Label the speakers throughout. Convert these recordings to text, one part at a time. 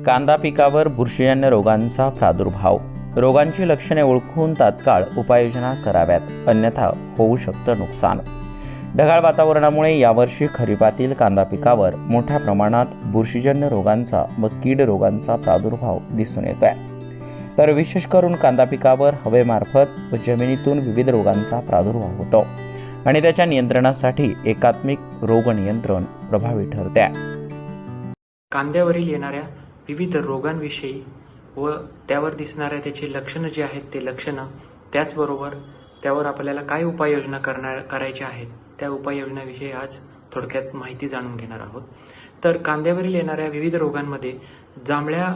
Speaker 1: कांदा पिकावर बुरशीजन्य रोगांचा प्रादुर्भाव. रोगांची लक्षणे ओळखून तात्काळ उपाययोजना कराव्यात, अन्यथा होऊ शकतं नुकसान. ढगाळ वातावरणामुळे यावर्षी खरीपातील कांदा पिकावर मोठ्या प्रमाणात बुरशीजन्य रोगांचा व कीड रोगांचा प्रादुर्भाव दिसून येतोय. तर विशेष करून कांदा पिकावर हवेमार्फत व जमिनीतून विविध रोगांचा प्रादुर्भाव होतो आणि त्याच्या नियंत्रणासाठी एकात्मिक रोग नियंत्रण प्रभावी ठरते.
Speaker 2: कांद्यावरील येणाऱ्या विविध रोगांविषयी व त्यावर दिसणाऱ्या त्याची लक्षणं जी आहेत ते लक्षणं, त्याचबरोबर त्यावर आपल्याला काय उपाययोजना करायच्या आहेत त्या उपाययोजनाविषयी आज थोडक्यात माहिती जाणून घेणार आहोत. तर कांद्यावरील येणाऱ्या विविध रोगांमध्ये जांभळ्या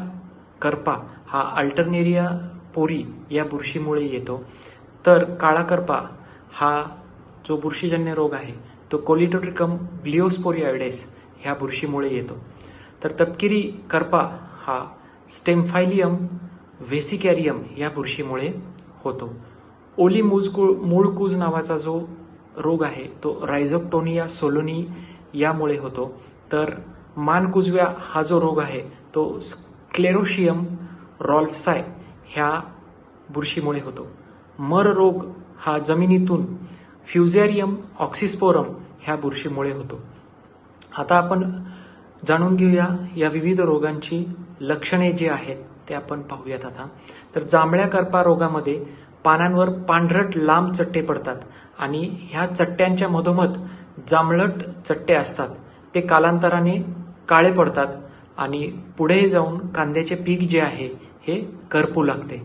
Speaker 2: करपा हा अल्टरनेरिया पोरी या बुरशीमुळे येतो. तर काळा करपा हा जो बुरशीजन्य रोग आहे तो कोलिटोट्रिकम ग्लिओस्पोरियाइडेस ह्या बुरशीमुळे येतो. तर तपकिरी करपा हा स्टेमफायलियम व्हेसिकॅरियम या बुरशीमुळे होतो. ओली मूळकूज नावाचा जो रोग आहे तो रायझोक्टोनिया सोलोनी यामुळे होतो. तर मानकुजव्या हा जो रोग आहे तो स्क्लेरोशियम रॉल्फसाय ह्या बुरशीमुळे होतो. मर रोग हा जमिनीतून फ्युझॅरियम ऑक्सिस्पोरम ह्या बुरशीमुळे होतो. आता आपण जाणून घेऊया या विविध रोगांची लक्षणे जी आहेत ते आपण पाहूयात आता. तर जांभळ्या करपा रोगामध्ये पानांवर पांढरट लांब चट्टे पडतात आणि ह्या चट्ट्यांच्या मधोमध जांभळट चट्टे असतात. ते कालांतराने काळे पडतात आणि पुढे जाऊन कांद्याचे पीक जे आहे हे करपू लागते.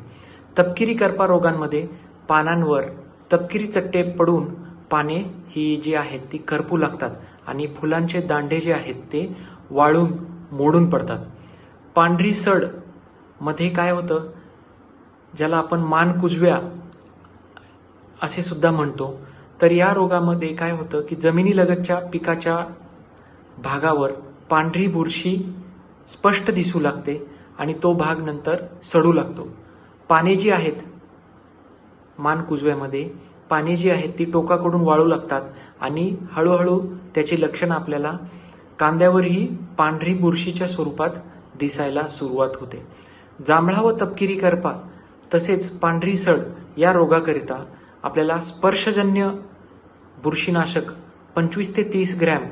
Speaker 2: तपकिरी करपा रोगांमध्ये पानांवर तपकिरी चट्टे पडून पाने ही जी आहेत ती करपू लागतात आणि फुलांचे दांडे जे आहेत ते वाळून मोडून पडतात. पांढरी सड मध्ये काय होतं, ज्याला आपण मानकुजव्या असे सुद्धा म्हणतो, तर या रोगामध्ये काय होतं की जमिनीलगतच्या पिकाच्या भागावर पांढरी बुरशी स्पष्ट दिसू लागते आणि तो भाग नंतर सडू लागतो. पाने जी आहेत मानकुजव्यामध्ये पाने जी आहेत ती टोकाकडून वाळू लागतात आणि हळूहळू त्याची लक्षणं आपल्याला कांद्यावरही पांढरी बुरशीच्या स्वरूपात दिसायला सुरुवात होते. जांभळा व तपकिरी करपा तसेच पांढरी सड या रोगाकरिता आपल्याला स्पर्शजन्य बुरशीनाशक 25 ते 30 ग्रॅम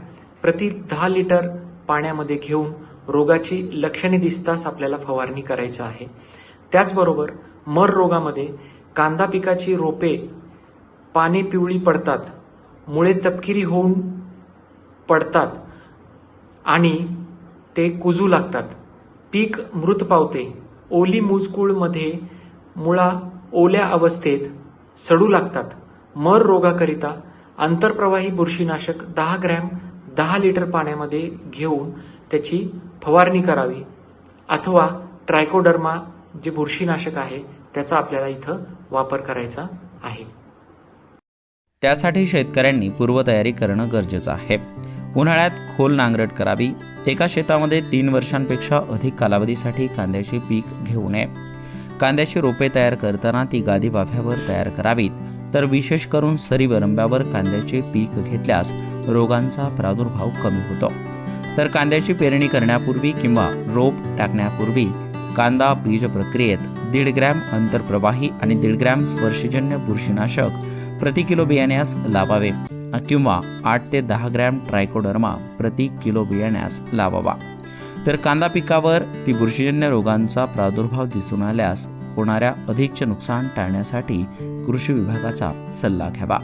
Speaker 2: प्रति 10 लिटर पाण्यामध्ये घेऊन रोगाची लक्षणे दिसताच आपल्याला फवारणी करायची आहे. त्याचबरोबर मर रोगामध्ये कांदा पिकाची रोपे पाने पिवळी पडतात, मुळे तपकिरी होऊन पडतात आणि ते कुजू लागतात. पीक मृत पावते. ओली मुजकुळमध्ये मुळा ओल्या अवस्थेत सडू लागतात. मर रोगाकरिता आंतरप्रवाही बुरशीनाशक 10 ग्रॅम 10 लिटर पाण्यामध्ये घेऊन त्याची फवारणी करावी अथवा ट्रायकोडर्मा जे बुरशीनाशक आहे त्याचा आपल्याला इथं वापर करायचा आहे.
Speaker 1: त्यासाठी शेतकऱ्यांनी पूर्वतयारी करणं गरजेचं आहे. उन्हाळ्यात खोल नांगरट करावी. एका शेतामध्ये 3 वर्षांपेक्षा अधिक कालावधीसाठी कांद्याचे पीक घेऊ नये. कांद्याची रोपे तयार करताना ती गादी वाफ्यावर तयार करावीत. तर विशेष करून सरी रंब्यावर कांद्याचे पीक घेतल्यास रोगांचा प्रादुर्भाव कमी होतो. तर कांद्याची पेरणी करण्यापूर्वी किंवा रोप टाकण्यापूर्वी कांदा बीज प्रक्रियेत 1.5 ग्रॅम आंतरप्रवाही आणि 1.5 ग्रॅम स्पर्शजन्य बुरशीनाशक प्रति किलो बियाण्यास लावावे किंवा 8 ते 10 ग्रॅम ट्रायकोडर्मा प्रति किलो बियाण्यास लावावा. तर कांदा पिकावर ती बुरशीजन्य रोगांचा प्रादुर्भाव दिसून आल्यास होणाऱ्या अधिकचे नुकसान टाळण्यासाठी कृषी विभागाचा सल्ला घ्यावा.